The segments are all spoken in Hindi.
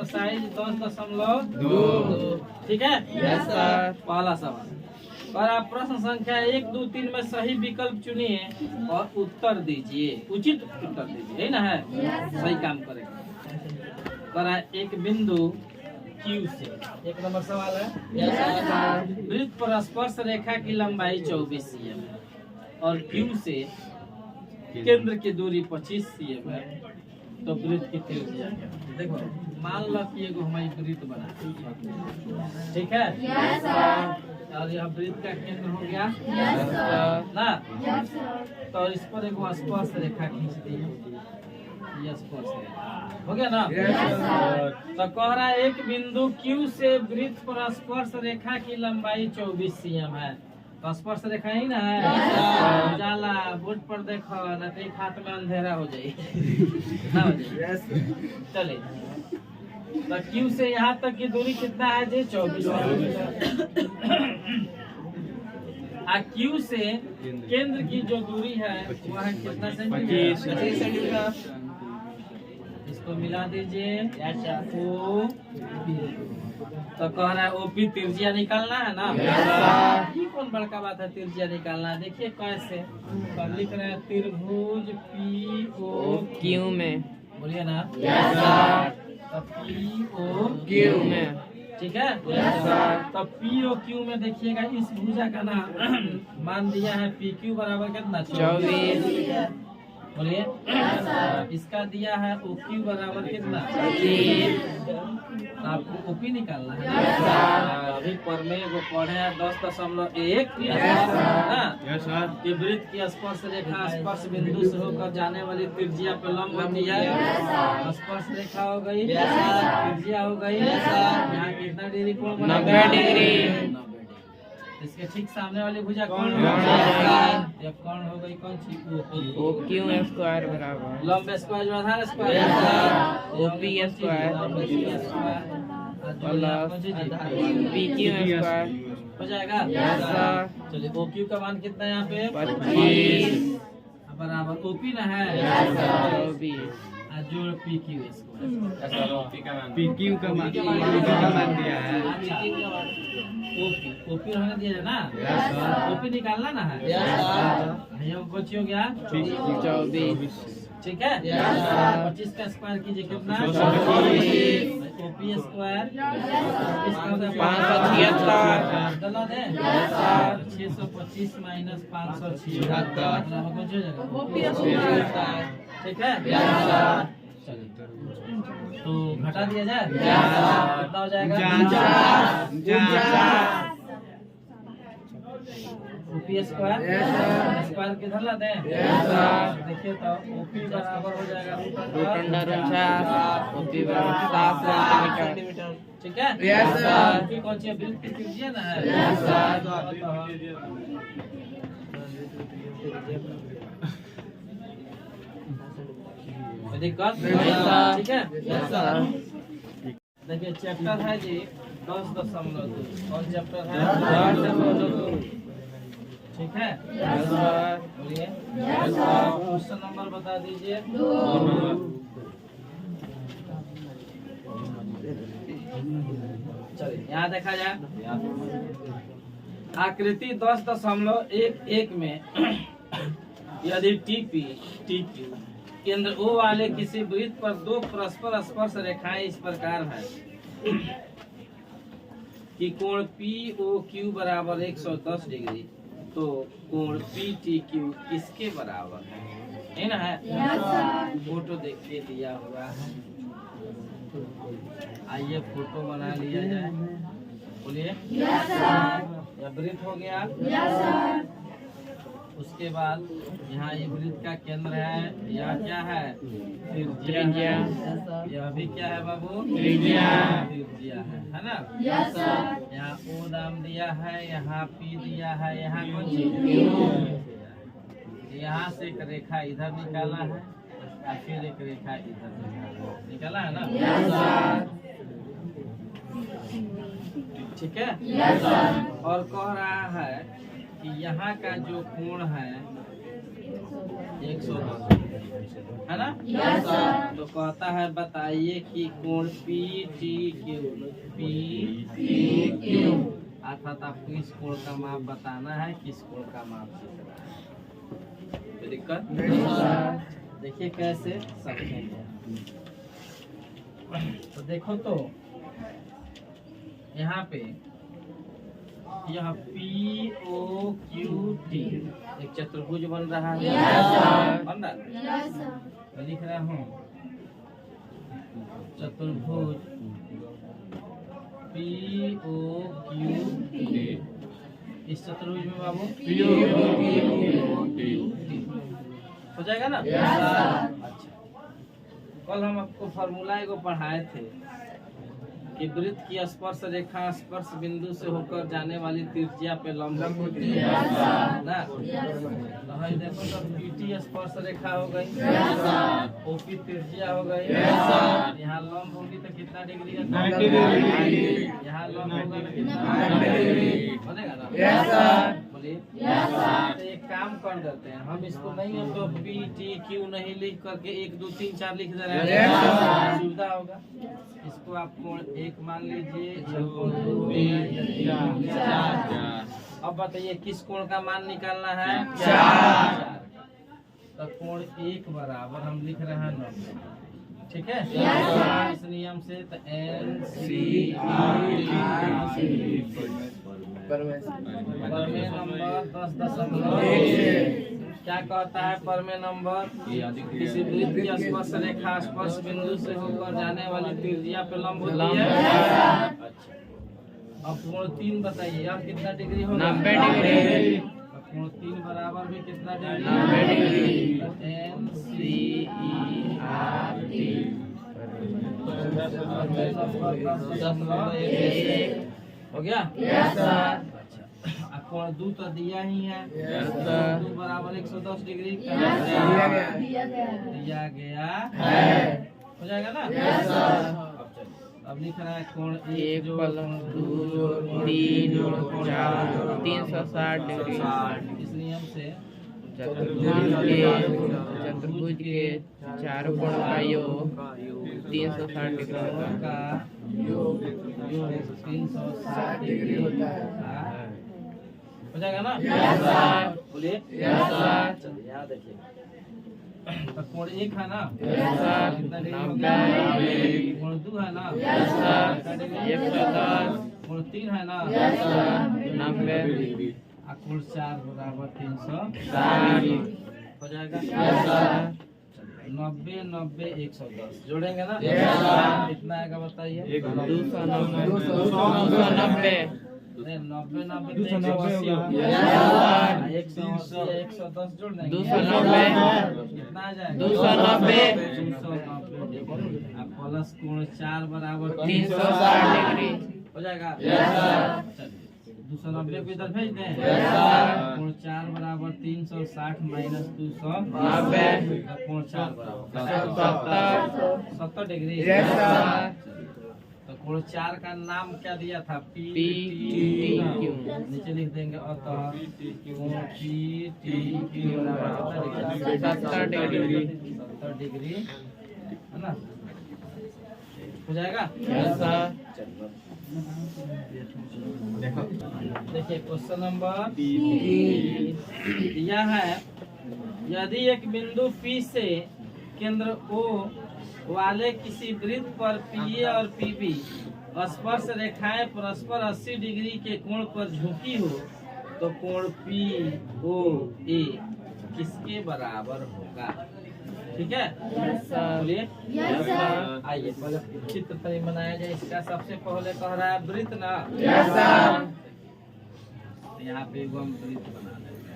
साइज 10.2। ठीक है, पहला सवाल। और आप प्रश्न संख्या 1, 2, 3 में सही विकल्प चुनिए और उत्तर दीजिए, उचित उत्तर दीजिए, है ना? है सही काम करेगा। पर एक बिंदु Q से, 1 नंबर सवाल है। वृत्त पर स्पर्श रेखा की लंबाई 24 cm है और Q से केंद्र की दूरी 25 cm है, तो वृत्त की त्रिज्या क्या है? देखो, मान लो कि एगो हमारी वृत्त बना, ठीक है, और यह वृत्त का केंद्र हो गया ना, तो इस पर एक स्पर्श रेखा खींच दी, ये स्पर्श रेखा हो गया ना। तो कह रहा है एक बिंदु Q से वृत्त पर स्पर्श रेखा की लंबाई 24 cm है, तो स्पर्श रेखा ही ना है। जाला बोर्ड पर देखो ना, तो एक हाथ में अंधेरा हो जाए ना हो जाए। चले, तो Q से यहाँ तक की दूरी कितना है जी? 24 आ Q से केंद्र की जो दूरी है वह है कितना सेंटीमीटर? इसको मिला दीजिए। तो कह रहा है OP त्रिज्या निकालना है ना। ये कौन बड़का बात है त्रिज्या निकालना है? देखिए कैसे, तो लिख रहे हैं त्रिभुज POQ में, बोलिए ना, तो POQ में, ठीक है। तो POQ में देखिएगा इस भुजा का नाम मान दिया है PQ बराबर कितना? 24। बोलिए, इसका दिया है OQ बराबर कितना? 25। आपको OP निकालना है। अभी पर में वो पढ़े हैं 10.1 कि वृत्त की स्पर्श रेखा स्पर्श बिंदु से होकर जाने वाली त्रिज्या पे लंब होती है। स्पर्श रेखा हो गई, त्रिज्या हो गई, यहाँ कितना डिग्री कोण बना? 90 डिग्री। इसके ठीक सामने वाली भुजा कौन हो गई? कौन हो गई? कौन सी? OQ स्क्वायर बराबर लंब स्क्वायर जो आधार square OP square PQ square हो जाएगा। चलिए, OQ का मान कितना है यहाँ पे? 25 बराबर OP ना है, जोड़ PQ स्क्वायर। PQ का मान दिया है, OP होने दिया ना, OP निकालना ना है। ये बची हो गया 24, ठीक है। 25 का स्क्वायर कीजिए कितना? OP स्क्वायर 625 माइनस 576, ठीक है। तो घटा दिया जाए, कितना हो जाएगा? OP स्क्वायर स्क्वायर किधर ला दें? देखिए तो OP बराबर हो जाएगा OP बराबर 7 सेंटीमीटर, ठीक है। OP कौन सी वृत्त की त्रिज्या ना है? दिक्कत, ठीक है। देखिए चैप्टर है जी 10.2, कौन चैप्टर है? 10.2, ठीक है। बोलिए, क्वेश्चन नंबर बता दीजिए। चलिए यहाँ देखा जाए, आकृति 10.11 में यदि TQ केंद्र O वाले किसी वृत्त पर दो परस्पर स्पर्श रेखाएं इस प्रकार है कि कोण POQ बराबर 110 डिग्री, तो कोण PTQ किसके बराबर है ना? है फोटो देखिए दिया हुआ है, आइए फोटो बना लिया जाए। बोलिए, यह वृत्त हो गया। उसके बाद यहाँ ये वृत्त का केंद्र है, यह क्या है? त्रिज्या। यह भी क्या है बाबू? त्रिज्या है ना। यहाँ O नाम दिया है, यहाँ P दिया है, यहाँ कौन सी? यहाँ से एक रेखा इधर निकाला है और फिर एक रेखा इधर निकाला है ना, ठीक है। और कह रहा है कि यहाँ का जो कोण है 110, है ना? तो कहता है बताइए कि कोण PTQ अर्थात आपको इस कोण का माप बताना है, किस कोण का माप दिख रहा है। कोई दिक्कत? देखिए कैसे समझेंगे। तो देखो तो यहाँ पे यह POQT एक चतुर्भुज बन रहा है। बन रहा है? मैं लिख रहा हूँ चतुर्भुज POQT। इस चतुर्भुज में बाबू हो जाएगा ना? अच्छा, कल हम आपको फॉर्मूला एगो पढ़ाए थे कि वृत्त की स्पर्श रेखा स्पर्श बिंदु से होकर जाने वाली त्रिज्या पे लंब होती है ना। तो देखो तो PT स्पर्श रेखा हो गई, OP त्रिज्या हो गई, यहाँ लंब होगी तो कितना डिग्री है? 90 डिग्री। यहाँ लंब होगा तो कितना बनेगा ना? बोलिए। तो एक काम कर देते हैं हम, इसको नहीं है तो PTQ नहीं लिख करके 1 2 3 4 लिख दे रहे हैं, सुविधा होगा। इसको आप कोण 1 मान लीजिए, कोण 2, 3, 4। अब बताइए किस कोण का मान निकालना है? 4। तो कोण 1 बराबर हम लिख रहे हैं 90। ठीक है? इस नियम से तो परमेय नंबर 10.1 क्या कहता है? परमेय नंबर किसी वृत्त की स्पर्श रेखा स्पर्श बिंदु से होकर जाने वाली त्रिज्या पे लंब होती है। अच्छा, अब कोण 3 बताइए, अब कितना डिग्री होगा? 90 डिग्री। कोण 3 बराबर भी कितना डिग्री? 90 डिग्री। NCERT हो गया? कोण 2 तो दिया ही है। 2 बराबर 110 डिग्री दिया गया है। हो जाएगा ना? अब लिख रहा है कोण 1 2 3 4 360 डिग्री। इस नियम से चतुर्भुज के चारों कोण का योग 360 डिग्री का योग 360 डिग्री होता है। हो जाएगा ना? बोलिए। चलिए यहाँ देखिए, कोण 1 है ना? कितना डिग्री होगा? कोण 2 है ना? 110। कोण 3 है ना? 90। कोण 4 बराबर 360 हो जाएगा। 90 90 110 जोड़ेंगे ना? कितना आएगा बताइए? 290। 90 90 180 110 जोड़ देंगे। 290 कितना आ जाएगा? 290 प्लस कोण 4 बराबर 360 डिग्री हो जाएगा। 290 को इधर भेज दें। कोण 4 बराबर 360 माइनस 290 कोण 4 बराबर 70 डिग्री। तो कोण 4 का नाम क्या दिया था? PTQ। नीचे लिख देंगे अतः कोण PTQ बराबर 70 डिग्री। 70 डिग्री है ना? हो जाएगा? देखिए क्वेश्चन नंबर यह है, यदि एक बिंदु P से केंद्र O वाले किसी वृत्त पर PA और PB स्पर्श रेखाएं परस्पर 80 डिग्री के कोण पर झुकी हो तो कोण POA किसके बराबर होगा? ठीक है? बोलिए। आइए पहले चित्र तरी बनाया जाए इसका। सबसे पहले कह रहा है वृत्त ना? यहाँ पे हम वृत्त बना देंगे।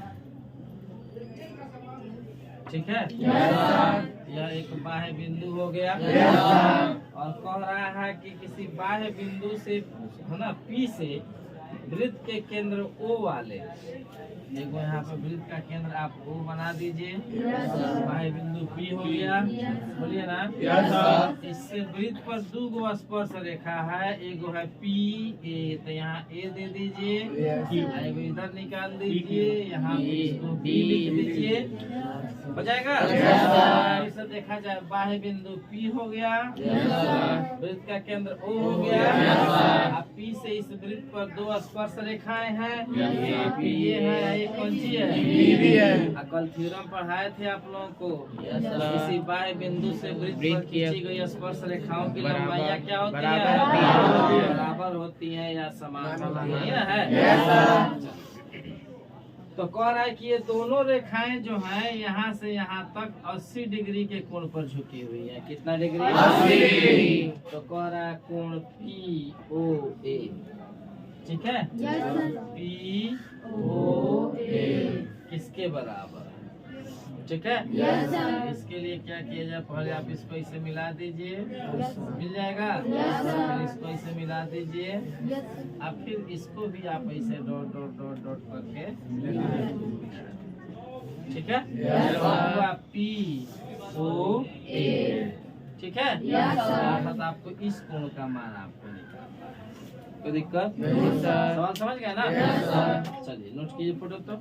ठीक है? यह एक बाह्य बिंदु हो गया और कह रहा है कि किसी बाह्य बिंदु से है ना P से वृत्त के केंद्र O वाले, देखो यहाँ पे वृत्त का केंद्र आप O बना दीजिए। बाह्य बिंदु P हो गया, बोलिए ना। इससे वृत्त पर दो गो स्पर्श रेखा है, एक है P A, तो यहाँ A दे दीजिए, एगो इधर निकाल दीजिए, यहाँ पे इसको B लिख दीजिए, हो जाएगा। इसे देखा जाए, बाह्य बिंदु P हो गया, वृत्त का केंद्र O हो गया, अब P से इस वृत्त पर दो स्पर्श रेखाएं हैं, ये है, ये कौन सी है? कल थ्योरम पढ़ाए थे आप लोगों को, किसी बाह्य बिंदु से वृत्त पर खींची गई स्पर्श रेखाओं की लंबाइयाँ क्या होती है? बराबर होती है या समान होती है। तो कह रहा है कि ये दोनों रेखाएं जो हैं यहाँ से यहाँ तक 80 डिग्री के कोण पर झुकी हुई है। कितना डिग्री? 80 डिग्री। तो कह रहा है कोण POA, ठीक है। POA किसके बराबर? ठीक है। इसके लिए क्या किया जाए, पहले आप इसको इसे मिला दीजिए, मिल जाएगा। फिर इसको इसे मिला दीजिए, अब फिर इसको भी आप ऐसे डॉट डॉट डॉट डॉट करके, ठीक है। हुआ POA, ठीक है। अर्थात आपको इस कोण का मान आपको निकालना है, कोई दिक्कत? सवाल समझ गया ना? चलिए नोट कीजिए फोटो। तो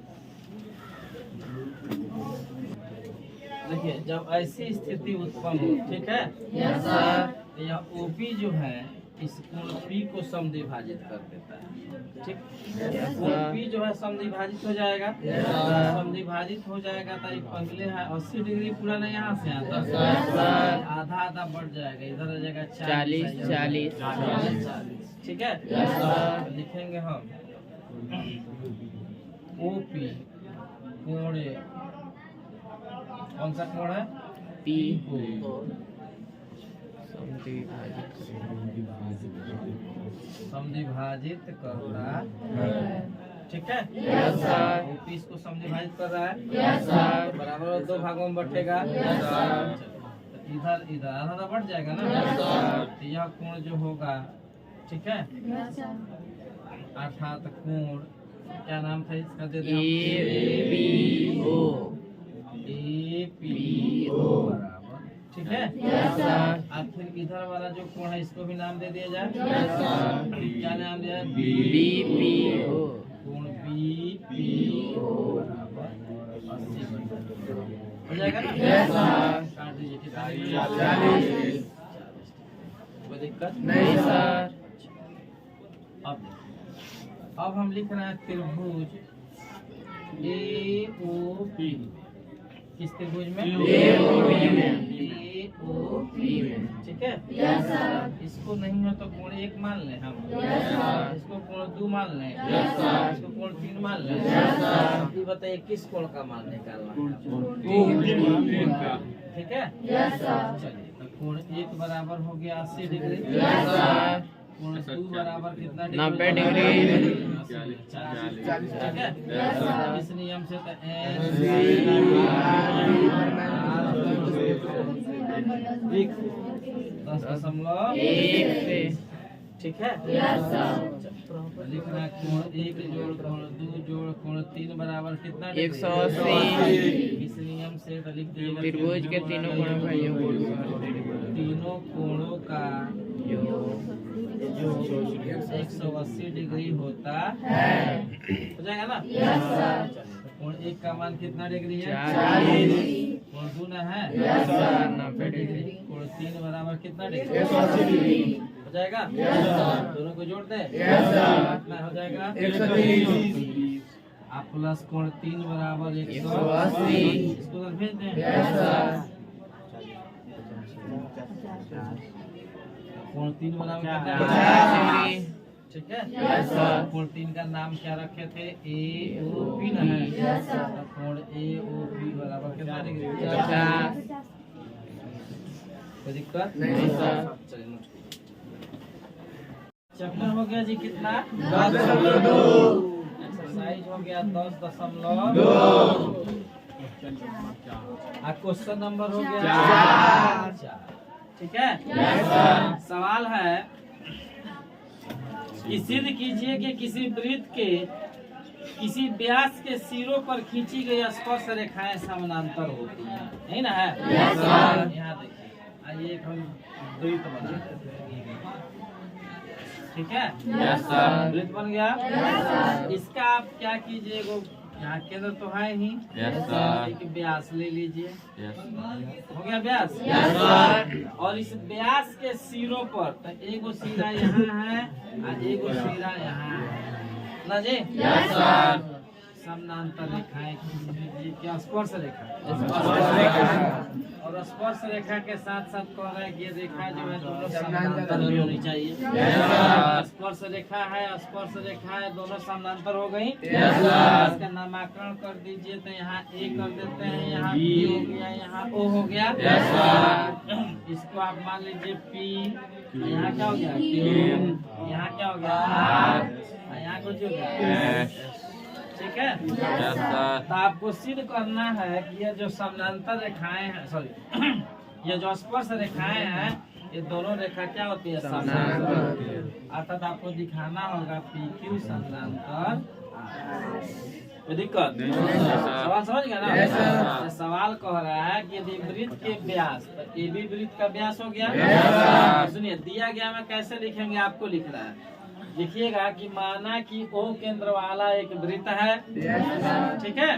देखिए, जब ऐसी स्थिति उत्पन्न हो, ठीक है, तो यह OP जो है इस कोण P को समद्विभाजित कर देता है, ठीक। कोण P जो है समद्विभाजित हो जाएगा, समद्विभाजित हो जाएगा, तो ये पहले है 80 डिग्री पूरा नहीं, यहाँ से आता आधा आधा बढ़ जाएगा, इधर आ जाएगा 40, ठीक है। तो लिखेंगे हम OP कोण, कौन सा कोण है? P को समद्विभाजित करता है, ठीक है। OP इसको समद्विभाजित कर रहा है, बराबर दो भागों में बटेगा, इधर इधर आधा बढ़ जाएगा ना। तो यह कोण जो होगा, ठीक है, अर्थात कोण क्या नाम था इसका? दे दे APO बराबर, ठीक है। अब फिर इधर वाला जो कोण है इसको भी नाम दे दिया जाए, क्या नाम दिया? BPO, कोण BPO बराबर 80 हो जाएगा ना। काट दीजिए, कोई दिक्कत नहीं सर। अब हम लिख रहे हैं त्रिभुज AOP, किस त्रिभुज में? AOP में, ठीक है। इसको नहीं हो तो कोण 1 मान लें हम, इसको कोण 2 मान लें, इसको कोण 3 मान लें। ये बताइए किस कोण का मान निकालना है? ठीक है। चलिए, तो कोण 1 बराबर हो गया 80 डिग्री, कोण 2 बराबर कितना डिग्री? 90 डिग्री, ठीक है। इस नियम से तो N 10.1, ठीक है। लिखना कोण 1 जोड़ कोण 2 जोड़ कोण 3 बराबर कितना? 180। इस नियम से तो लिख दीजिएगा त्रिभुज के तीनों कोणों का योग, तीनों कोणों का योग 180 डिग्री होता है, हो जाएगा ना। कोण 1 का मान कितना डिग्री है? 40। कोण 2 ना है 90 डिग्री। कोण 3 बराबर कितना डिग्री? 180 डिग्री, हो जाएगा। दोनों को जोड़ दे, कितना हो जाएगा? 130। आप प्लस कोण 3 बराबर 180, इसको तो भेज दें। कोण 3 बराबर कितना? ठीक है। कोण 3 का नाम क्या रखे थे? AOP ना है, तो कोण AOP बराबर कितना डिग्री? 50। कोई दिक्कत नहीं सर। चलिए नोट कीजिए। चैप्टर हो गया जी कितना? 10.2। एक्सरसाइज हो गया 10.2। क्वेश्चन नंबर हो गया 4। ठीक है। सवाल है कि सिद्ध कीजिए कि किसी वृत्त के किसी व्यास के सिरों पर खींची गई स्पर्श रेखाएं समानांतर होती हैं, नहीं ना है? यहाँ देखिए, आइए एक हम वृत्त बनाते हैं, ठीक है? वृत्त बन गया। इसका आप क्या कीजिए, यहाँ केंद्र तो है ही, एक व्यास ले लीजिए, हो गया व्यास। और इस व्यास के सिरों पर तो एगो सिरा यहाँ है और एगो सिरा यहाँ है ना जी। समानांतर रेखाएं खींच लीजिए, क्या स्पर्श रेखा, और स्पर्श रेखा के साथ साथ कह रहा है कि ये रेखा जो है दोनों समानांतर भी होनी चाहिए। स्पर्श रेखा है, स्पर्श रेखा है, दोनों समानांतर हो गई। इसका नामकरण कर दीजिए, तो यहाँ ए कर देते हैं, यहाँ बी हो गया, यहाँ ओ हो गया। इसको आप मान लीजिए पी, यहाँ क्या हो गया क्यू, यहाँ क्या हो गया, यहाँ कुछ हो गया, ठीक है। तो आपको सिद्ध करना है कि ये जो समानांतर रेखाएं हैं, सॉरी ये जो स्पर्श रेखाएं हैं, ये दोनों रेखा क्या होती है, समानांतर। अर्थात आपको दिखाना होगा पी क्यू समानांतर, कोई दिक्कत सवाल समझ गया ना? सवाल कह रहा है कि यदि वृत्त के व्यास, तो ए बी वृत्त का व्यास हो गया। सुनिए दिया गया में कैसे लिखेंगे, आपको लिखना है, लिखिएगा कि माना कि ओ केंद्र वाला एक वृत्त है, ठीक है,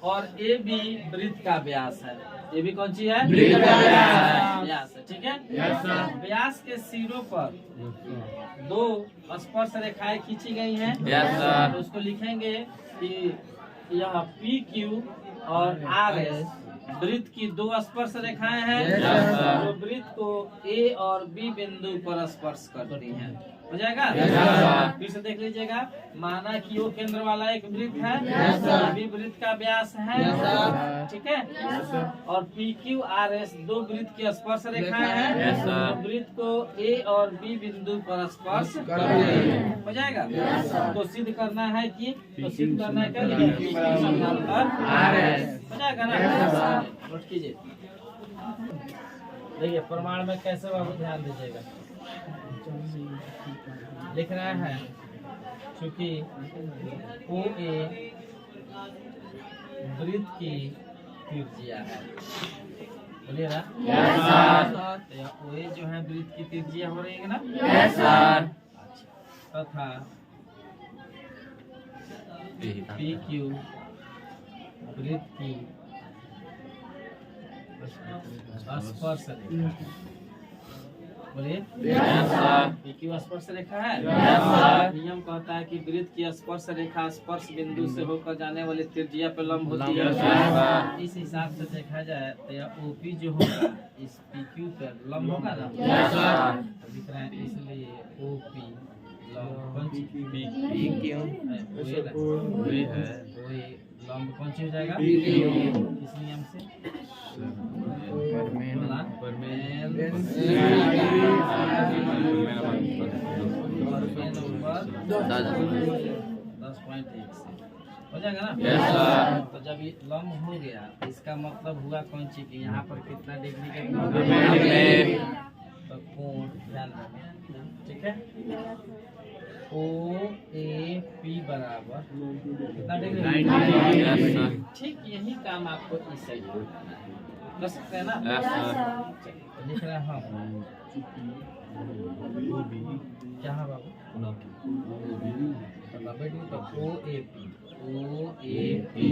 और ए बी वृत्त का व्यास है। ए बी कौन सी है, व्यास है, ठीक है। व्यास के सिरों पर दो स्पर्श रेखाएं खींची गई हैं, तो उसको लिखेंगे कि यह पी क्यू और आर एस वृत्त की दो स्पर्श रेखाएं हैं, जो वृत्त को ए और बी बिंदु पर स्पर्श करती हैं, हो जाएगा। फिर से देख लीजिएगा, माना कि वो केंद्र वाला एक वृत्त है, बी वृत्त का व्यास है, ठीक है, और पी क्यू आर एस दो वृत्त की स्पर्श रेखाएं हैं, वृत्त को ए और बी बिंदु पर स्पर्श हो जाएगा। तो सिद्ध करना है कि, तो सिद्ध करना है क्या, हो जाएगा ना। नोट कीजिए, देखिए प्रमाण में कैसे बाबू ध्यान दीजिएगा, लिख रहा है चूंकि ओ ए वृत्त की त्रिज्या है, बोलिए ना, ओ ए जो है वृत्त की त्रिज्या हो रही है ना, तथा पी क्यू वृत्त की स्पर्श रेखा, बोलिए क्यू स्पर्श रेखा है। नियम कहता है कि वृत्त की स्पर्श रेखा स्पर्श बिंदु से होकर जाने वाली त्रिज्या पे लंब होती है। इस हिसाब से देखा जाए तो यह ओपी जो होगा इस पी क्यू पर लंब होगा ना, दिख रहा है, इसलिए ओपी लंब कौन सी हो जाएगा, किस नियम से, 10.1 हो जाएगा ना। तो जब ये लंब हो गया, इसका मतलब हुआ कौन सी कि यहाँ पर कितना डिग्री का, तो कोण ध्यान रखना, ठीक है। ओ ए पी बराबर कितना डिग्री, ठीक यही काम आपको इस साइड कर सकते हैं ना। लिख रहे हैं हम क्या है बाबू, 90 डिग्री, तो ओ ए पी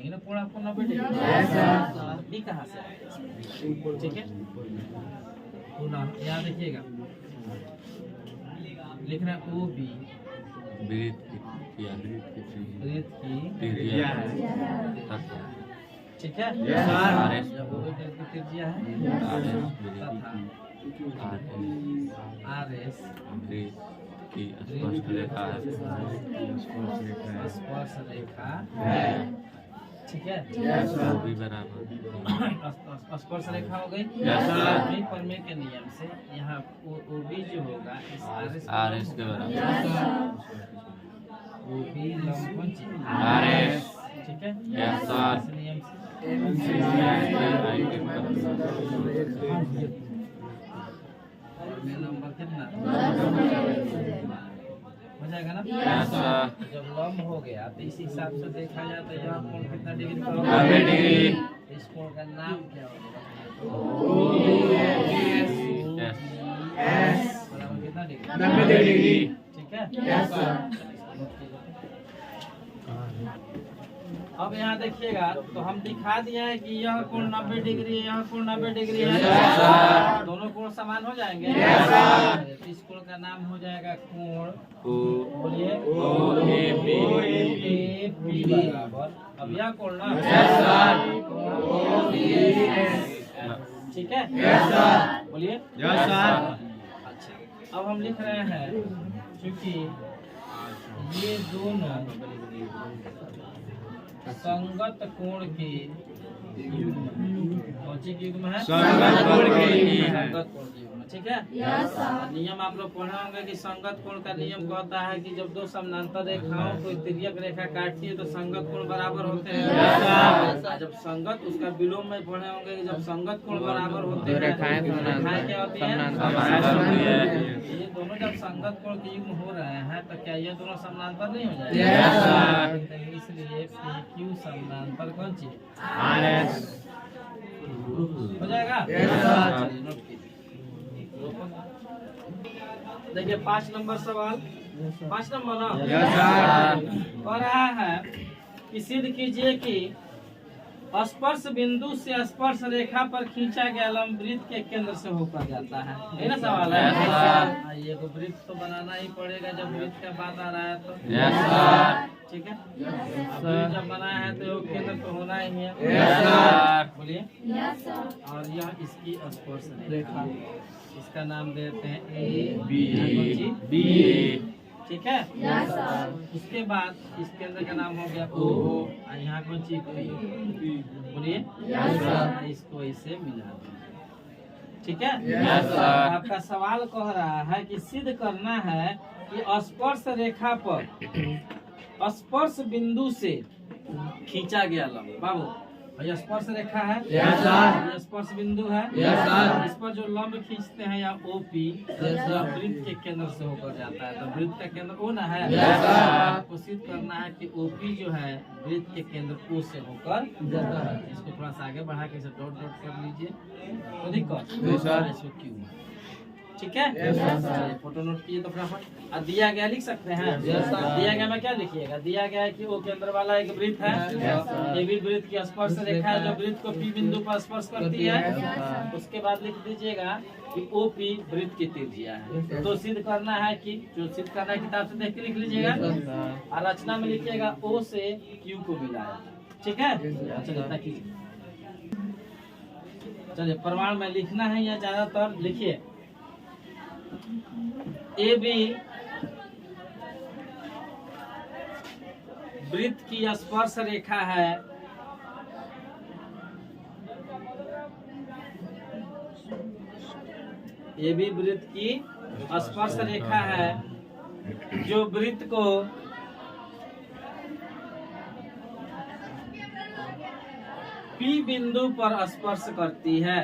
ना, पूरा आपको 90 डिग्री डी कहाँ से, ठीक है। पुनः यहाँ देखिएगा, लिख रहे हैं ओ बी वृत्त की त्रिज्या है, ठीक है, त्रिज्या है, आर एस की स्पर्श रेखा है, स्पर्श रेखा है, ठीक है, भी बराबर स्पर्श रेखा हो गई। प्रमेय के नियम से यहाँ ओ बी जो होगा इस आर एस के बराबर, ओ बी लंब आर एस, ठीक है, इस नियम से नंबर कितना जाएगा ना? Yes sir. जब लंब हो गया तो इस हिसाब से देखा जाए तो यहाँ कोण कितना डिग्री का 90 डिग्री। इस कोण का नाम क्या होगा? यस बराबर कितना डिग्री? 90 डिग्री। ठीक है। Yes sir. अब यहाँ देखिएगा तो हम दिखा दिया है कि यह कोण 90 डिग्री है, यह कोण 90 डिग्री है। Yes sir. दोनों कोण समान हो जाएंगे। Yes sir. तो इस कोण का नाम हो जाएगा कोण, ओ बोलिए, OAB। OAB बराबर। अब यह कोण ना, यस सर। ठीक है। Yes sir. बोलिए, यस सर। अच्छा, अब हम लिख रहे हैं क्योंकि ये दोनों संगत कोण के कौन सी के युग्म है? संगत कोण के युग्म है। संगत कोण के युग्म, ठीक है। Yes sir. नियम आप लोग पढ़े होंगे कि संगत कोण का नियम कहता है कि जब दो समानांतर रेखाओं को तिर्यक रेखा काटती है तो संगत कोण बराबर होते हैं। Yes sir. जब संगत, उसका विलोम में पढ़े होंगे कि जब संगत कोण बराबर होते दो हैं रेखाएं तो रेखाएं क्या होती हैं? समानांतर होती है। ये दोनों जब संगत कोण के युग्म हो रहे हैं तो क्या ये दोनों समानांतर नहीं हो जाएंगे? Yes sir. तो इसलिए PQ समानांतर कौन चीज RS। हो जाएगा? Yes sir. चलिए नोट कीजिए। देखिए 5 नंबर सवाल, 5 नंबर ना, यस सर। कह रहा है कि सिद्ध कीजिए कि स्पर्श बिंदु से स्पर्श रेखा पर खींचा गया लंब वृत्त के केंद्र से होकर जाता है। यही ना सवाल है? Yes sir. ये को वृत्त तो बनाना ही पड़ेगा जब वृत्त का बात आ रहा है तो। Yes sir. ठीक है। अब वृत्त जब बनाया है तो वो केंद्र तो होना ही है। Yes sir. बोलिए। Yes sir. और यह इसकी स्पर्श रेखा, इसका नाम देते हैं A B। ठीक है। Yes sir. उसके बाद इस केंद्र का नाम हो गया O और यहाँ कौन सी P, बोलिए। Yes sir. इसको इसे मिला दो, ठीक है। Yes sir. आपका सवाल कह रहा है कि सिद्ध करना है कि स्पर्श रेखा पर स्पर्श बिंदु से खींचा गया लंब। बाबू, ये स्पर्श रेखा है, यस सर। ये स्पर्श बिंदु है, यस सर। इस पर जो लंब खींचते हैं या OP, यह वृत्त के केंद्र से होकर जाता है। तो वृत्त का केंद्र O ना है। Yes sir. आपको सिद्ध करना है कि OP जो है वृत्त के केंद्र O से होकर जाता है। इसको थोड़ा सा आगे बढ़ा के इसे डॉट डॉट कर लीजिए, तो दिक्कत जी सर। इसको Q, ठीक है। Yes sir. चलिए फोटो नोट किए तो फटाफट। और दिया गया लिख सकते हैं? Yes sir. दिया गया में क्या लिखिएगा? दिया गया है कि वो केंद्र वाला एक वृत्त है, यस सर। ये भी वृत्त की स्पर्श रेखा है जो वृत्त को P बिंदु पर स्पर्श करती है। Yes sir. उसके बाद लिख दीजिएगा कि OP वृत्त की त्रिज्या है। तो सिद्ध करना है कि जो सिद्ध करना है किताब से देख के लिख लीजिएगा और रचना में लिखिएगा O से Q को मिलाया, ठीक है। चलिए इतना कीजिए। चलिए प्रमाण में लिखना है या ज्यादातर लिखिए। AB वृत्त की स्पर्श रेखा है AB वृत्त की स्पर्श रेखा है जो वृत्त को P बिंदु पर स्पर्श करती है।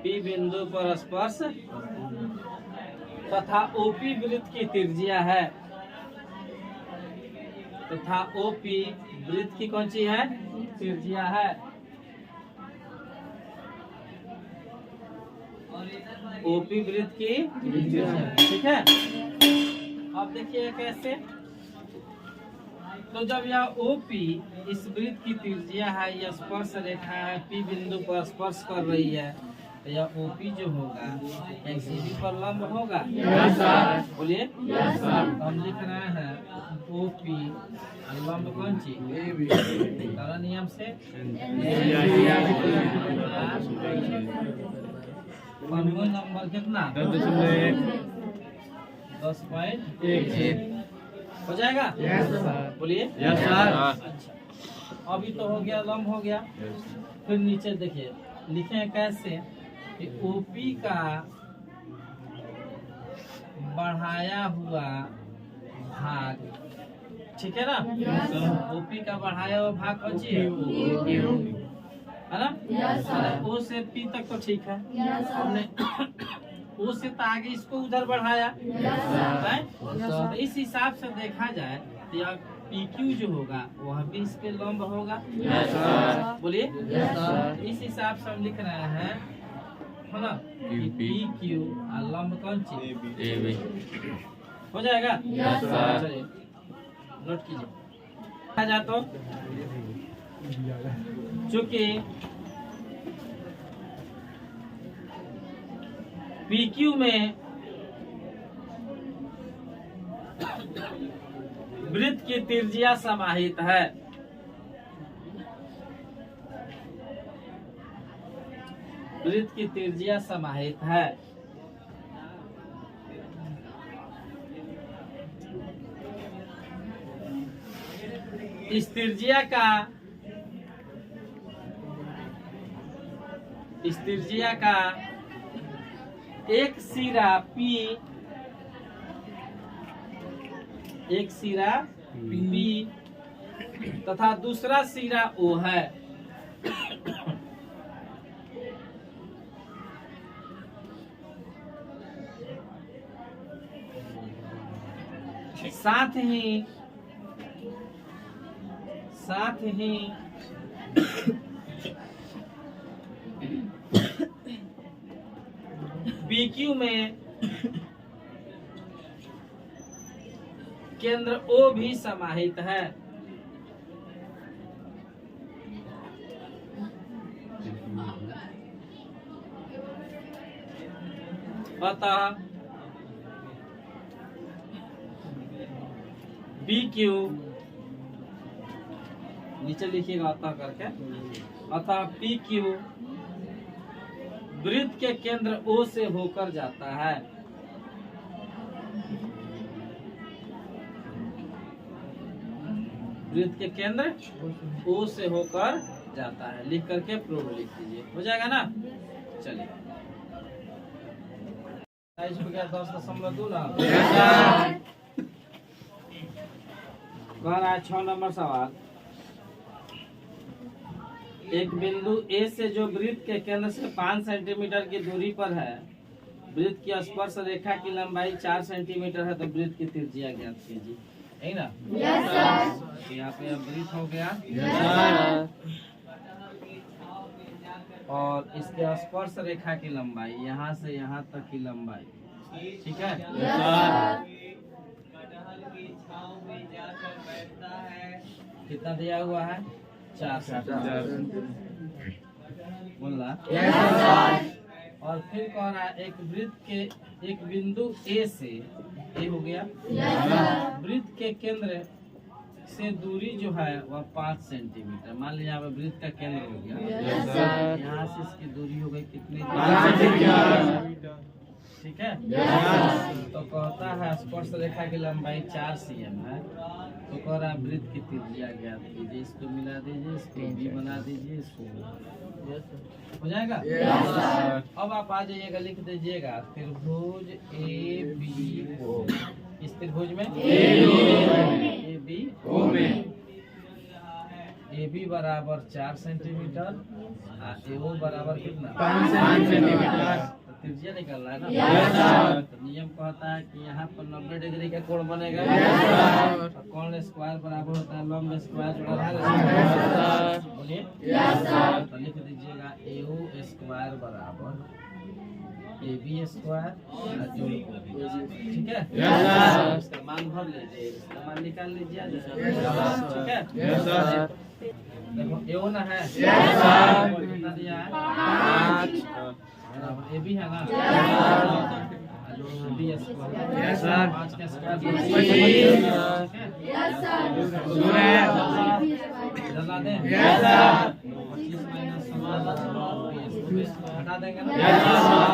P बिंदु पर स्पर्श तथा OP वृत्त की त्रिज्या है, तथा OP वृत्त की कौन सी है? त्रिज्या है। OP वृत्त की त्रिज्या है, ठीक है। अब देखिए कैसे, तो जब यह OP इस वृत्त की त्रिज्या है, यह स्पर्श रेखा है, P बिंदु पर स्पर्श कर रही है, तो यह OP जो होगा XCB पर लंब होगा। Yes sir. बोलिए। Yes sir. हम लिख रहे हैं OP और लंब कौन सी? सारा नियम से पंद्रह नंबर कितना? 10.1 हो जाएगा। Yes sir. बोलिए। Yes sir. अच्छा, अभी तो हो गया, लंब हो गया। फिर नीचे देखिए लिखे कैसे कि OP का बढ़ाया हुआ भाग, ठीक है ना। OP का बढ़ाया हुआ भाग कौन सी है? है ना? Yes, sir. अरे ओ से पी तक तो ठीक है, Yes, sir. हमने ओ से तो आगे इसको उधर बढ़ाया Yes, sir. है? Yes, sir. तो इस हिसाब से देखा जाए तो यह PQ जो होगा वह भी इसके लंब होगा। Yes, sir. बोलिए। Yes, sir. तो इस हिसाब से हम लिख रहे हैं, है ना, कि PQ और लंब कौन चीज AB हो जाएगा। Yes, sir. चलिए नोट कीजिए। आ जा तो चूंकि PQ में वृत्त की त्रिज्या समाहित है, वृत्त की त्रिज्या समाहित है, इस त्रिज्या का एक सिरा P, एक सिरा P तथा दूसरा सिरा O है। साथ ही PQ में केंद्र O भी समाहित है। अतः PQ नीचे लिखिएगा अतः करके, अतः PQ वृत्त के केंद्र O से होकर जाता है। वृत्त के केंद्र O से होकर जाता है, लिख करके प्रूफ लिख दीजिए, हो जाएगा ना। चलिए 10.2 ना। कह रहा है 6 नंबर सवाल, एक बिंदु A से जो वृत्त के केंद्र से 5 सेंटीमीटर की दूरी पर है, वृत्त की स्पर्श रेखा की लंबाई 4 सेंटीमीटर है, तो वृत्त की त्रिज्या ज्ञात कीजिए, है ना। Yes, sir. तो यहाँ पे अब वृत्त हो गया Yes, sir. और इसके स्पर्श रेखा की लंबाई यहाँ से यहाँ तक की लंबाई, ठीक है। Yes, sir. कितना दिया हुआ है? 4 सेंटीमीटर बोल रहा। Yes, sir. और फिर कह रहा है एक वृत्त के एक बिंदु A से, A हो गया, Yes, sir. वृत्त के केंद्र से दूरी जो है वह 5 सेंटीमीटर, मान लीजिए यहाँ पे वृत्त का केंद्र हो गया, Yes, sir. यहाँ से इसकी दूरी हो गई कितनी? 5 सेंटीमीटर। ठीक है। Yes, तो कहता है स्पर्श रेखा की लंबाई 4 cm है, तो कह रहा है वृत्त की त्रिज्या ज्ञात कीजिए, इसको मिला दीजिए, इसको भी बना दीजिए, इसको हो जाएगा। Yes, sir. अब आप आ जाइएगा, लिख दीजिएगा त्रिभुज ABO, इस त्रिभुज में O में AB बराबर 4 सेंटीमीटर और AO बराबर कितना? 5 सेंटीमीटर। तो त्रिज्या निकल रहा है ना। Yes, sir. तो नियम कहता है कि यहाँ पर 90 डिग्री का कोण बनेगा। Yes, sir. तो कोण स्क्वायर बराबर होता है लंब स्क्वायर जोड़ा है। Yes, sir. बोलिए। Yes, sir. तो लिख दीजिएगा AO स्क्वायर बराबर AB स्क्वायर जोड़ OB, ठीक है। Yes, sir. इसका मान भर लीजिए, इसका मान निकाल लीजिए। Yes, sir. ठीक है। Yes, sir. देखो AO ना है। Yes, sir. कितना दिया है? 5। AB है ना। B square. Yes, sir. 5 का स्क्वायर 25। Yes, sir. इधर ला दें। Yes, sir. 25 माइनस 16 हटा देंगे ना। Yes, sir.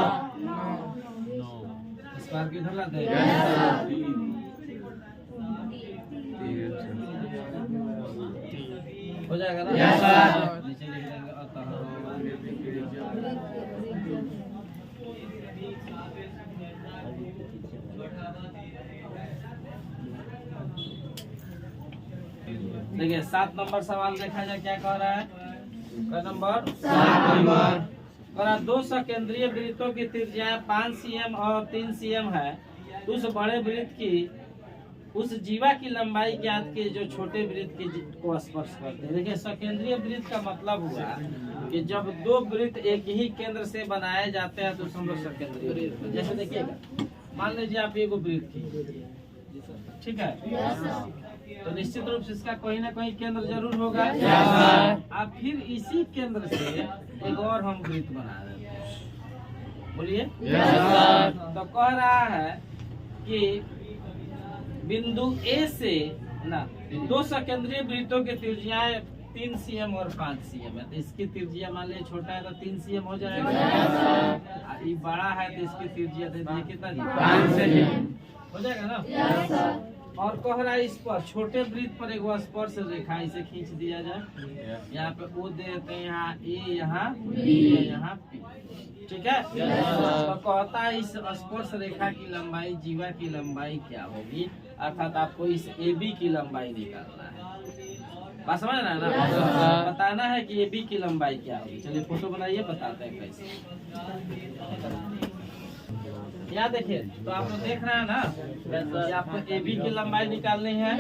स्क्वायर की इधर ला दें। Yes, sir. हो जाएगा ना। Yes, sir. नीचे लिख देंगे अतः देखिए 7 नंबर सवाल देखा जाए क्या कह रहा है। का नंबर 7 नंबर। और दो सकेंद्रीय वृत्तों की त्रिज्या 5 cm और 3 cm है, तो उस बड़े वृत्त की उस जीवा की लंबाई ज्ञात की जो छोटे वृत्त की को स्पर्श करते हैं। देखिए सकेंद्रीय वृत्त का मतलब हुआ कि जब दो वृत्त एक ही केंद्र से बनाए जाते हैं तो हम लोग सकेंद्रीय वृत्त। जैसे देखिएगा, मान लीजिए आप एक वृत्त खींचिए, ठीक है, तो निश्चित रूप से इसका कहीं ना कहीं केंद्र जरूर होगा। अब फिर इसी केंद्र से एक और हम वृत्त बना देते हैं, बोलिए। तो कह रहा है कि बिंदु ए से ना दो सकेंद्रीय वृत्तों की त्रिज्याएं 3 cm और 5 cm है, तो इसकी त्रिज्या मान लीजिए छोटा है तो 3 cm हो जाएगा। ये बड़ा है तो इसकी त्रिज्या दे दीजिए कितना, 5 cm हो जाएगा ना। और कह रहा है इस पर छोटे वृत्त पर एक स्पर्श रेखा इसे खींच दिया जाए। यहाँ पे O दे देते हैं, यहाँ A, यहाँ B, यहाँ P, ठीक है। तो कहता है इस स्पर्श रेखा की लंबाई जीवा की लंबाई क्या होगी, अर्थात आपको इस AB की लंबाई निकालना है। बात समझ रहा है ना, बताना है कि AB की लंबाई क्या होगी। चलिए फोटो बनाइए, बताते हैं कैसे। यहाँ देखिए, तो आप लोग देख रहे हैं ना कि आपको AB की लंबाई निकालनी है।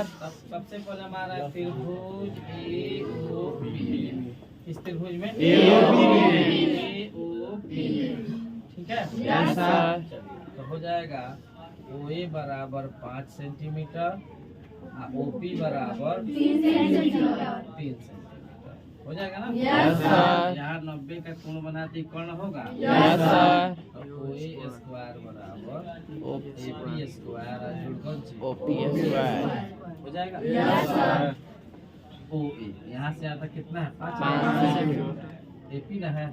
सबसे पहले हमारा त्रिभुज AOP, इस त्रिभुज में AOP, ठीक है। तो हो जाएगा OA बराबर 5 सेंटीमीटर, OP बराबर 3 सेंटीमीटर, हो जाएगा ना। यहाँ 90 का कोण बनाते कर्ण होगा, तो OA स्क्वायर बराबर AP स्क्वायर हो जाएगा। OA यहाँ से आता कितना है, 5, AP ना है,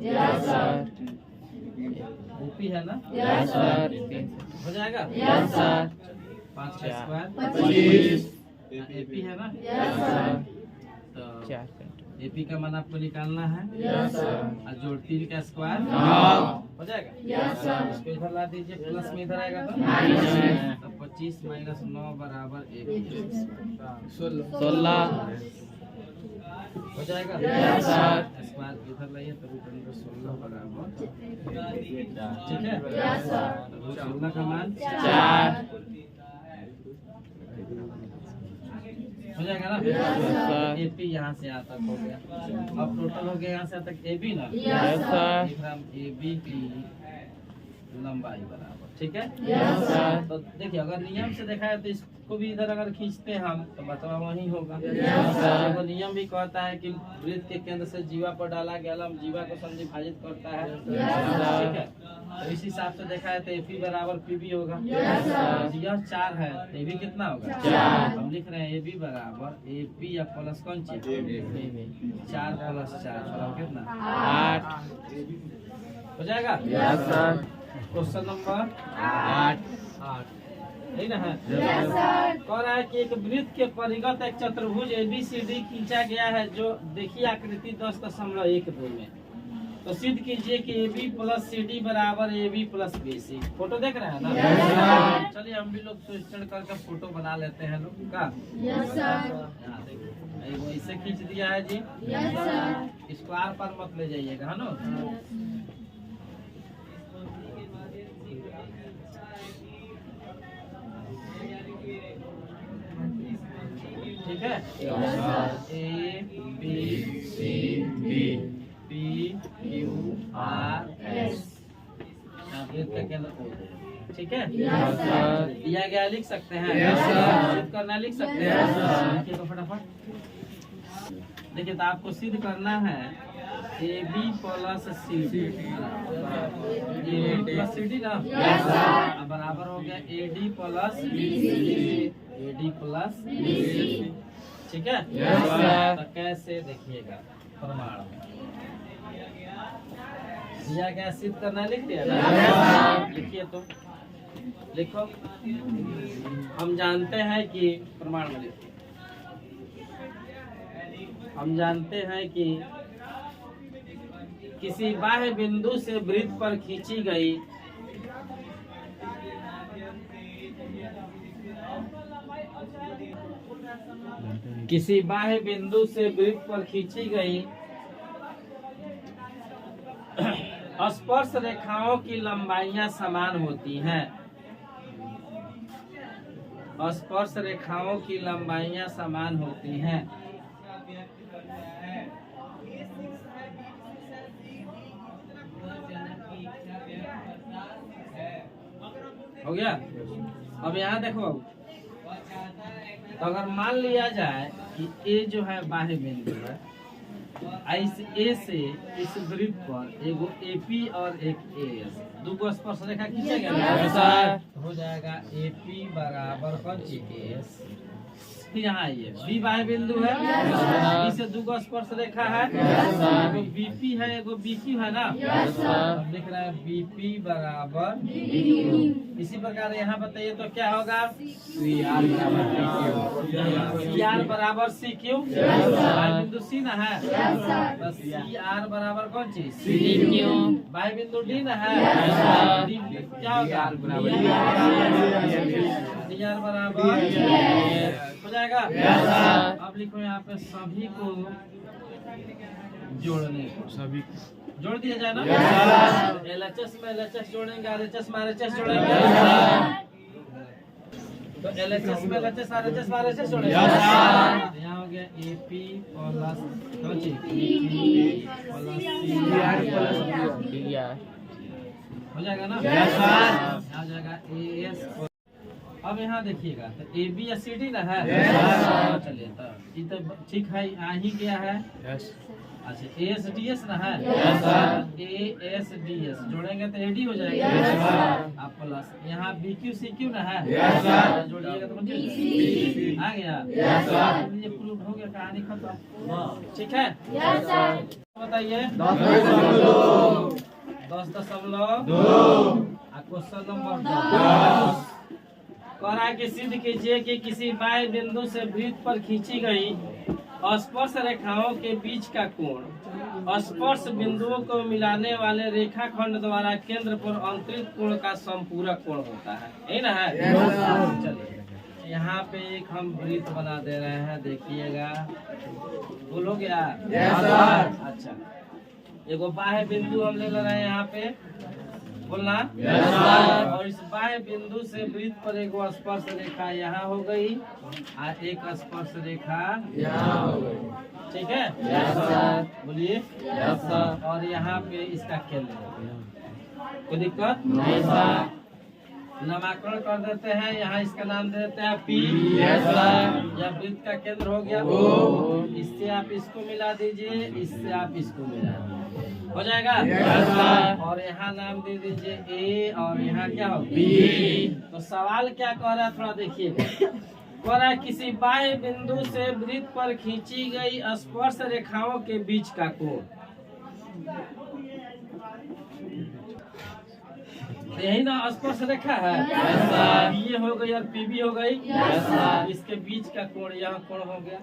OP है ना, हो जाएगा 5 का स्क्वायर, AP है ना, तो AP का मान आपको निकालना है, और जोड़ 3 का स्क्वायर हो जाएगा। इसको इधर ला दीजिए, प्लस में इधर आएगा तो 25 माइनस 9 बराबर 16 हो जाएगा। स्क्वायर इधर लाइए तो 16 बराबर, ठीक है। 16 का मान 4 हो जाएगा ना। AP यहाँ से यहाँ तक हो गया, अब टोटल हो गया यहाँ से तक AB ना, AB की लंबाई बराबर, ठीक है। तो देखिए अगर नियम से देखा है तो इसको भी इधर अगर खींचते हैं हम तो बतवा वही होगा। तो नियम भी कहता है कि वृत्त के केंद्र से जीवा पर डाला गया लंब जीवा को समविभाजित करता है, ठीक है। तो इस हिसाब से देखा है तो AP बराबर PB होगा। यह 4 है तो AB कितना होगा, 4। हम लिख रहे हैं AB बराबर AP या प्लस कौन चीज, 4 + 4 कितना, 8 हो जाएगा। क्वेश्चन नंबर 8, ठीक ना है। कह रहा है कि एक वृत्त के परिगत एक चतुर्भुज ABCD खींचा गया है, जो देखिए आकृति 10.12 में। तो सिद्ध कीजिए कि AB + CD बराबर AB + BC। फोटो देख रहे हैं ना। चलिए हम भी लोग सोचन करके फोटो बना लेते हैं लोग का। यहाँ देखिए इसे खींच दिया है जी, इसको आर पार मत ले जाइएगा, है ना। ठीक है, A B C D P Q R S, ठीक है। दिया गया लिख सकते हैं, सिद्ध करना लिख सकते हैं। लिखिए तो फटाफट। देखिए तो आपको सिद्ध करना है AB + CD, AB + CD ना बराबर हो गया AD + BC, AD + BC, ठीक है। तो कैसे देखिएगा, प्रमाण दिया गया, सिद्ध करना लिख दिया ना। लिखिए तो लिखो। हम जानते हैं कि प्रमाण में लिखिए, हम जानते हैं कि किसी बाह्य बिंदु से वृत्त पर खींची गई किसी बाह्य बिंदु से वृत्त पर खींची गई स्पर्श रेखाओं की लंबाइयां समान होती हैं। स्पर्श रेखाओं की लंबाइयां समान होती हैं। हो गया। अब यहाँ देखो, तो अगर मान लिया जाए कि ए जो है बाह्य बिंदु है, इस ए से इस वृत्त पर एगो एपी और एक एएस, दो स्पर्श रेखा खींचेगा ना, हो जाएगा एपी बराबर कौन एएस। यहाँ ये बी बाह्य बिंदु है, बी से दो स्पर्श रेखा है, एगो बीपी है एगो बीक्यू है ना, अब लिख रहा है बीपी बराबर। इसी प्रकार यहाँ बताइए तो क्या होगा, CR बराबर CQ, बाह्य बिंदु C ना है, तो CR बराबर कौन चीज CQ, बाह्य बिंदु D ना है, क्या होगा DR बराबर हो जाएगा। अब लिखो यहाँ पे सभी को जोड़ने को, सभी जोड़ दिया जाए ना, LHS में LHS जोड़ेंगे, RHS में RHS जोड़ेंगे, तो LHS में LHS RHS में RHS जोड़ेंगे। यहाँ हो गया AP प्लस हो जाएगा ना, यहाँ हो जाएगा AS। अब यहाँ देखिएगा तो AB या CD ना है, चलिए तो ये तो ठीक है, आ ही गया है। अच्छा ASDS ना है, ASDS जोड़ेंगे तो AD हो जाएगा, आप प्लस यहाँ BQCQ ना है, जोड़िएगा तो आ गया, ये प्रूफ हो गया, कहानी खत्म। ठीक है, बताइए 10.2 क्वेश्चन नंबर 10 करा के सिद्ध कीजिए कि किसी बाह्य बिंदु से वृत्त पर खींची गई स्पर्श रेखाओं के बीच का कोण स्पर्श बिंदुओं को मिलाने वाले रेखाखंड द्वारा केंद्र पर अंतरित कोण का समपूरक कोण होता है। यही ना है। चलिए यहाँ पे एक हम वृत्त बना दे रहे हैं, देखिएगा, बोलो क्या। अच्छा, एगो बाह्य बिंदु हम ले रहे हैं यहाँ पे, बोलना। और इस बाह्य बिंदु से वृत्त पर एक स्पर्श रेखा यहाँ हो गई और एक स्पर्श रेखा यहाँ हो गई। ठीक है, बोलिए। और यहाँ पे इसका केंद्र, कोई दिक्कत नहीं सर। नामकरण कर देते हैं, यहाँ इसका नाम दे देते हैं P। यह वृत्त का केंद्र हो गया O। इससे आप इसको मिला दीजिए, इससे आप इसको मिला दीजिए, हो जाएगा। और यहाँ नाम दे दीजिए A और यहाँ क्या हो B। तो सवाल क्या कह रहा है, थोड़ा देखिएगा। कह रहा है किसी बाह्य बिंदु से वृत्त पर खींची गई स्पर्श रेखाओं के बीच का कोण, यही ना स्पर्श रेखा है, ये हो गई और PB हो गई, इसके बीच का कोण यह कोण हो गया,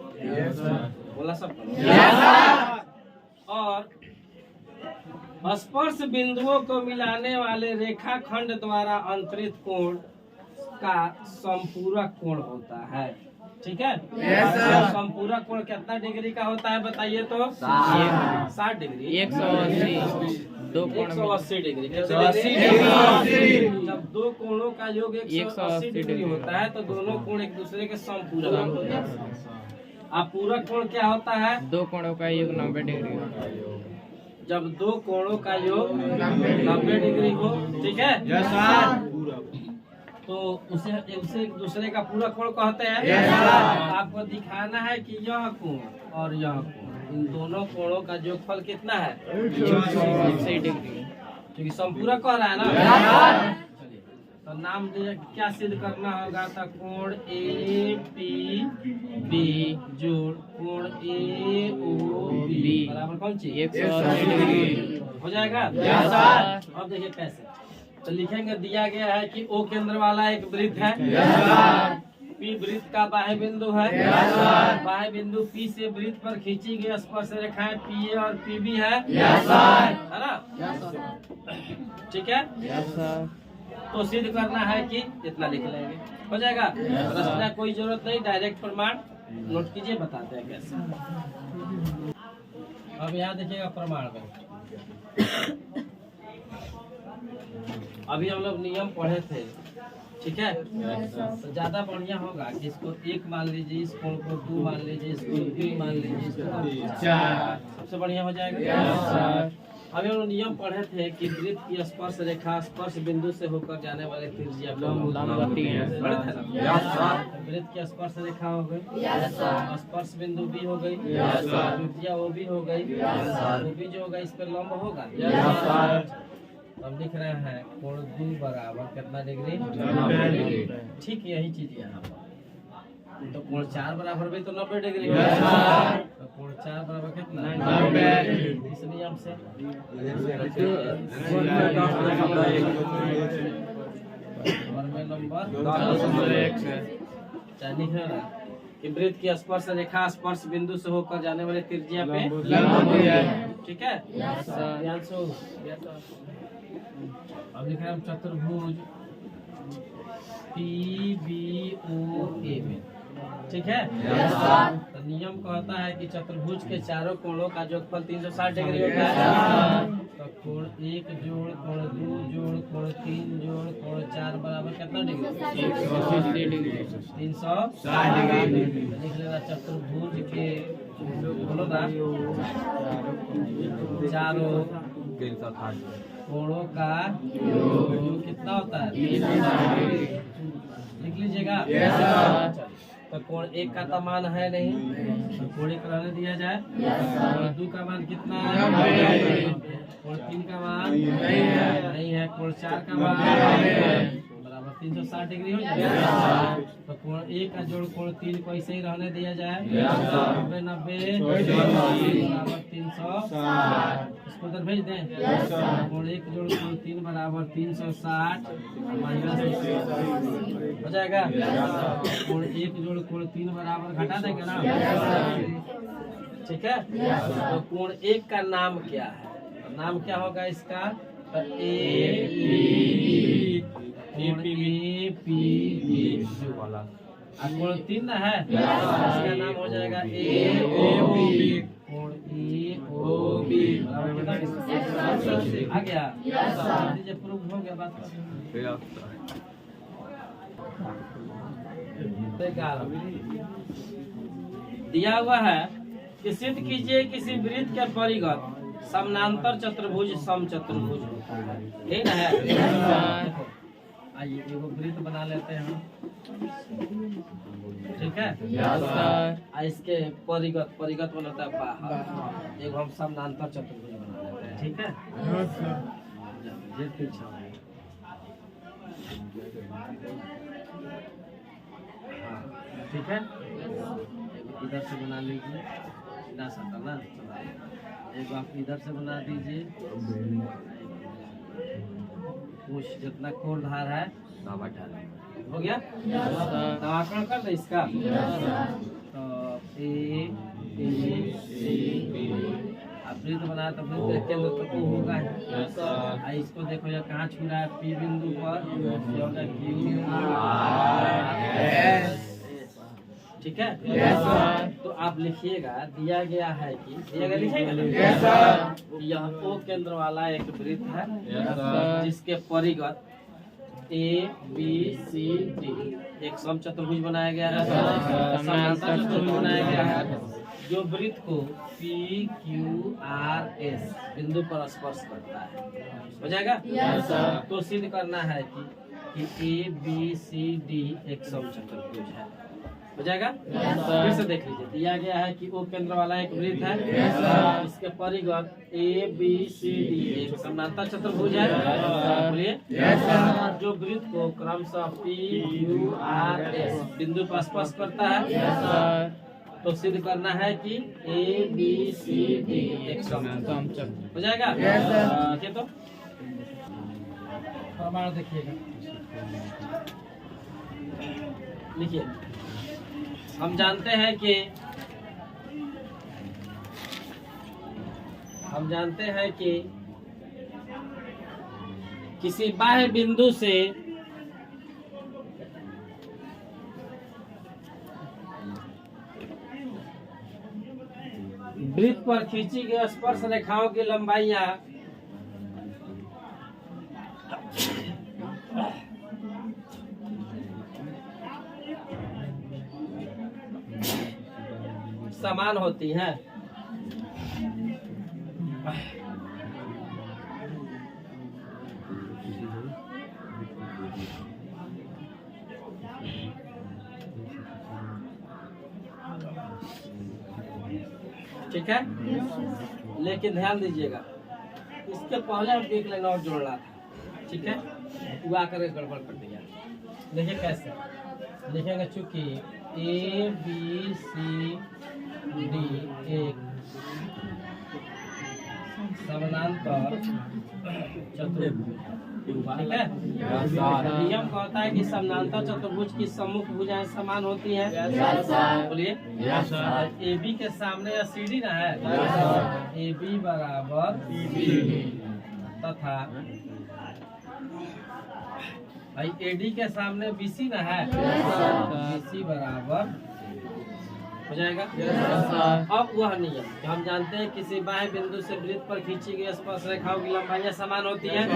बोला सब। और स्पर्श बिंदुओं को मिलाने वाले रेखाखंड द्वारा अंतरित कोण का संपूरक कोण होता है। ठीक है, संपूरक कोण कितना डिग्री का होता है बताइए तो? 60 डिग्री, 180 डिग्री। जब दो कोणों का योग 180 डिग्री होता है तो दोनों कोण एक दूसरे के समपूरक होते हैं। अब पूरक कोण क्या होता है? दो कोणों का योग 90 डिग्री होता है। जब दो कोणों का योग 90 डिग्री हो, ठीक है, तो उसे एक दूसरे का पूरक कोण कहते हैं। आपको दिखाना है कि यह कोण और यह कोण, इन दोनों कोणों का योगफल कितना है? 180 डिग्री, क्योंकि संपूरक कह रहा है ना। चलिए, तो नाम क्या सिद्ध करना होगा? तो कोण APB जोड़ कोण AOB बराबर कौन चीज? 180 डिग्री हो जाएगा। अब देखिए कैसे, तो लिखेंगे, दिया गया है कि O केंद्र वाला एक वृत्त है, P वृत्त का बाह्य बिंदु है, बाह्य बिंदु P से वृत्त पर खींची गई स्पर्श रेखाएं PA और PB है ना? ठीक है, तो सिद्ध करना है कि इतना लिख लेंगे, हो जाएगा। रचना कोई जरूरत नहीं, डायरेक्ट प्रमाण नोट कीजिए, बताते हैं कैसे। अब यहाँ देखिएगा प्रमाण में अभी हम लोग नियम पढ़े थे, ठीक है। तो ज्यादा बढ़िया होगा कि इसको 1 मान लीजिए, इस कोण को 2 मान लीजिए, इसको 3 मान लीजिए, इसको 4, सबसे बढ़िया हो जाएगा। अभी हम लोग नियम पढ़े थे कि वृत्त की स्पर्श रेखा स्पर्श बिंदु से होकर जाने वाले त्रिज्या लंबवती है। पढ़े थे ना? वृत्त की स्पर्श रेखा हो गई, स्पर्श बिंदु भी हो गई, त्रिज्या वो भी हो गई, वो भी जो होगा इस पर लंब होगा। हम लिख रहे हैं कोण 2 बराबर कितना डिग्री, ठीक यही चीज यहाँ पर। तो कोण 4 बराबर भी तो 90 डिग्री होगा। तो कोण 4 बराबर कितना 90 इस नियम से। नंबर 1 से लिख रहे हैं कि वृत्त की स्पर्श रेखा स्पर्श बिंदु से होकर जाने वाले त्रिज्या पे लंब है, ठीक है। ध्यान से अब लिख रहे हैं चतुर्भुज PBOA में, ठीक है। तो नियम कहता है कि चतुर्भुज के चारों कोणों का योगफल 360 डिग्री होता है। तो कोण 1 जोड़ कोण 2 जोड़ कोण 3 जोड़ कोण 4 बराबर कितना डिग्री 360 डिग्री। लिख लेना चतुर्भुज के बोलो ना चारों कोणों का योग कितना होता है 360 लिख लीजिएगा। तो कोण 1 का तो मान है नहीं, तो कोण 1 रहने दिया जाए। कोण 2 का मान कितना है, कोण 3 का मान नहीं है, कोण 4 का मान बराबर 360 डिग्री हो जाएगा। तो कोण 1 का जोड़ कोण 3 को ऐसे ही रहने दिया जाए। 90 बराबर 360, इसको उधर भेज दें। कोण 1 जोड़ कोण 3 बराबर 360 हो जाएगा। कोण 1 जोड़ कोण 3 बराबर घटा देंगे ना, ठीक है। तो कोण 1 का नाम क्या है, तो नाम क्या होगा इसका APB वाला। कोण 3 ना है, इसका नाम हो जाएगा AOB। कोण AOB आ गया, प्रूफ हो गया बात। दिया हुआ है कि सिद्ध कीजिए किसी वृत्त के परिगत समानांतर चतुर्भुज समचतुर्भुज होता है, ठीक है। आइए एगो वृत्त बना लेते हैं, ठीक है। इसके परिगत बनाता है बाहर, एगो हम समानांतर चतुर्भुज बना लेते हैं, ठीक है। ठीक है, इधर से बना लीजिए, सीधा सा ना, एक आप इधर से बना दीजिए। कुछ जितना कोण धार है हो गया, नामाकरण कर दे इसका। तो वृत्त बना तो वृत्त केंद्र तक तो होगा ही। इसको देखो ये कहाँ छू रहा है, P बिंदु पर, ठीक है। तो आप लिखिएगा, दिया गया है कि लिखिएगा यह O केंद्र वाला एक वृत्त है जिसके परिगत ABCD एक समचतुर्भुज बनाया गया है, समानांतर चतुर्भुज बनाया गया है, जो वृत्त को PQRS बिंदु पर स्पर्श करता है। हो जाएगा। तो सिद्ध करना है कि ABCD एक समचतुर्भुज है। हो जाएगा। फिर से देख लीजिए, दिया गया है कि O केंद्र वाला एक वृत्त है, इसके परिगत ABCD एक समानांतर चतुर्भुज है। बोलिए जो वृत्त को क्रमशः PQRS बिंदु पर स्पर्श करता है। तो सिद्ध करना है कि ABCD एक समचतुर्भुज हो जाएगा। देखिए तो प्रमाण देखिएगा, लिखिए। हम जानते हैं कि किसी बाह्य बिंदु से वृत्त पर खींची गई स्पर्श रेखाओं की लंबाइयां समान होती हैं। ठीक है, लेकिन ध्यान दीजिएगा, इसके पहले हम एक लाइन और जोड़ना था। ठीक है, वो आकर गड़बड़ कर दिया। देखिए कैसे लिखेंगे, चूंकि ए बी सी डी एक समानांतर चतुर्भुज। ठीक है, नियम कहता है कि समानांतर चतुर्भुज की सम्मुख भुजाएं समान होती हैं। बोलिए, ए बी के सामने या सी डी ना है, ए बी बराबर तथा भाई एडी के सामने बीसी ना है, बीसी बराबर हो जाएगा। अब वह नियम जो हम जानते हैं, किसी बाह्य बिंदु से वृत्त पर खींची गई स्पर्श रेखाओं की लंबाइयां समान होती हैं।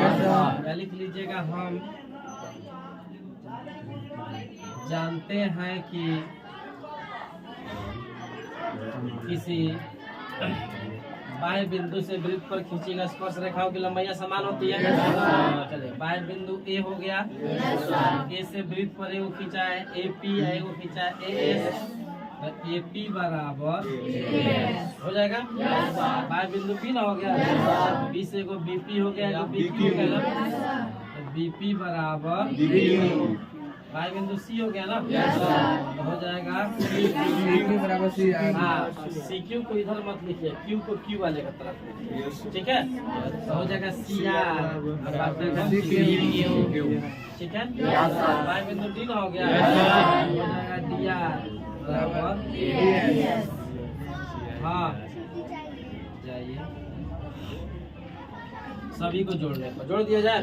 या लिख लीजिएगा, हम जानते हैं कि किसी बाह्य बिंदु से वृत्त पर खींची गई स्पर्श रेखाओं की लंबाइयां समान होती है। चलिए, बाह्य बिंदु ए हो गया, ए से वृत्त पर ए खींचा है, ए पी है, वो खींचा है ए एस, ए पी बराबर हो जाएगा। बाह्य बिंदु पी ना हो गया, बी से को बीपी हो गया, तो बीपी हो गया, बीपी बराबर बाह्य बिंदु सी हो गया ना, तो हो जाएगा बराबर सी। हाँ, सी क्यू को इधर मत लिखिए, क्यू को क्यू वाले का तरफ। ठीक है, तो हो जाएगा सी आर बराबर ठीक है। बाह्य बिंदु डी ना हो गया, हो जाएगा डी आर बराबर। हाँ, जाइए सभी को जोड़ने पर जोड़ दिया जाए।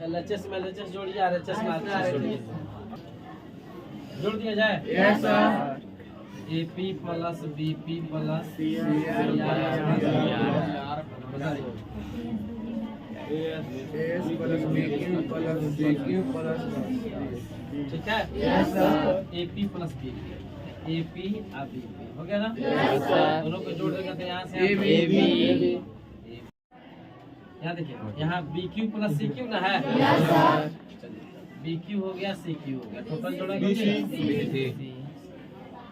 LHS में LHS जोड़िए, RHS में RHS जोड़िए, जोड़ दिया जाए। AP प्लस BP प्लस ठीक है, AP प्लस BP, AP और BP हो गया ना। दोनों को जोड़ देगा तो यहाँ से यहाँ देखिए, यहाँ BQ प्लस CQ ना है, BQ हो गया, CQ हो गया, टोटल जोड़ेंगे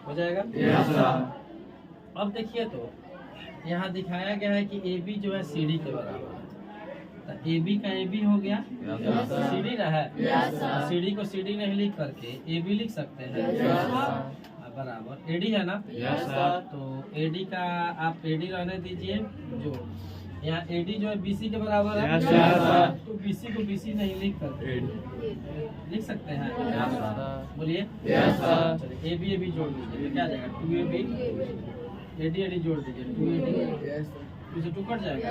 हो जाएगा। अब देखिए, तो यहाँ दिखाया गया है कि AB जो है CD के बराबर है, तो AB का AB हो गया, CD ना है, CD को CD नहीं लिख करके AB लिख सकते हैं बराबर AD है ना। तो AD का आप AD रहने दीजिए, जो यहाँ AD जो है BC के बराबर है, तो BC को BC नहीं लिख कर लिख सकते हैं। बोलिए, चलिए AB AB जोड़ दीजिए, तो क्या जाएगा 2AB, AD AD जोड़ दीजिए 2AD, इसे 2 कट जाएगा,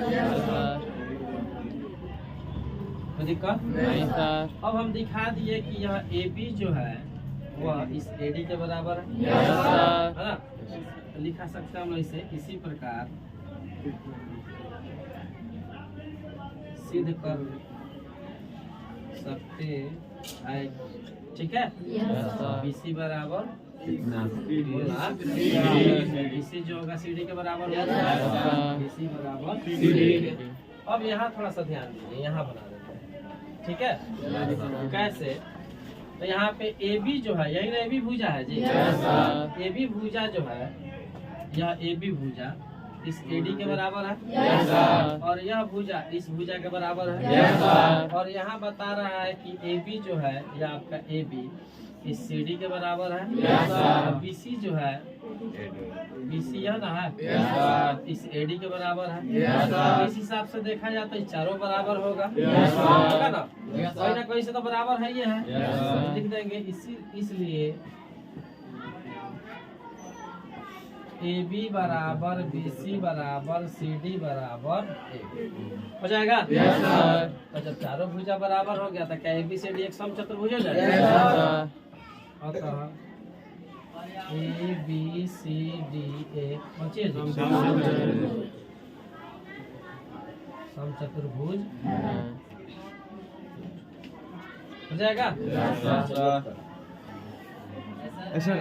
कोई दिक्कत नहीं सर। अब हम दिखा दिए कि यह AB जो है वह इस AD के बराबर है ना, लिखा सकते हम इसे इसी प्रकार सिद्ध कर सकते हैं। ठीक है, BC बराबर BC जो होगा CD के बराबर होगा, BC बराबर CD। अब यहाँ थोड़ा सा ध्यान दीजिए, यहाँ बना देते हैं। ठीक है, कैसे, तो यहाँ पे AB जो है, यही ना AB भुजा है जी, AB भुजा जो है, यह AB भुजा इस AD के बराबर है, और यह भुजा इस भुजा के बराबर है, और यहाँ बता रहा है कि AB जो है, यह आपका AB इस CD के बराबर है, BC जो है, BC यह ना है, इस AD के बराबर है। इस हिसाब से देखा जाए तो चारों बराबर होगा ना, कोई ना कोई से तो बराबर है, ये है, लिख देंगे। इसलिए AB बराबर BC बराबर CD बराबर हो जाएगा। तो जब चारों भुजा बराबर हो गया तो क्या ABCD एक समचतुर्भुज हो जाएगा। अतः ABCD एक समचतुर्भुज हो जाएगा। सर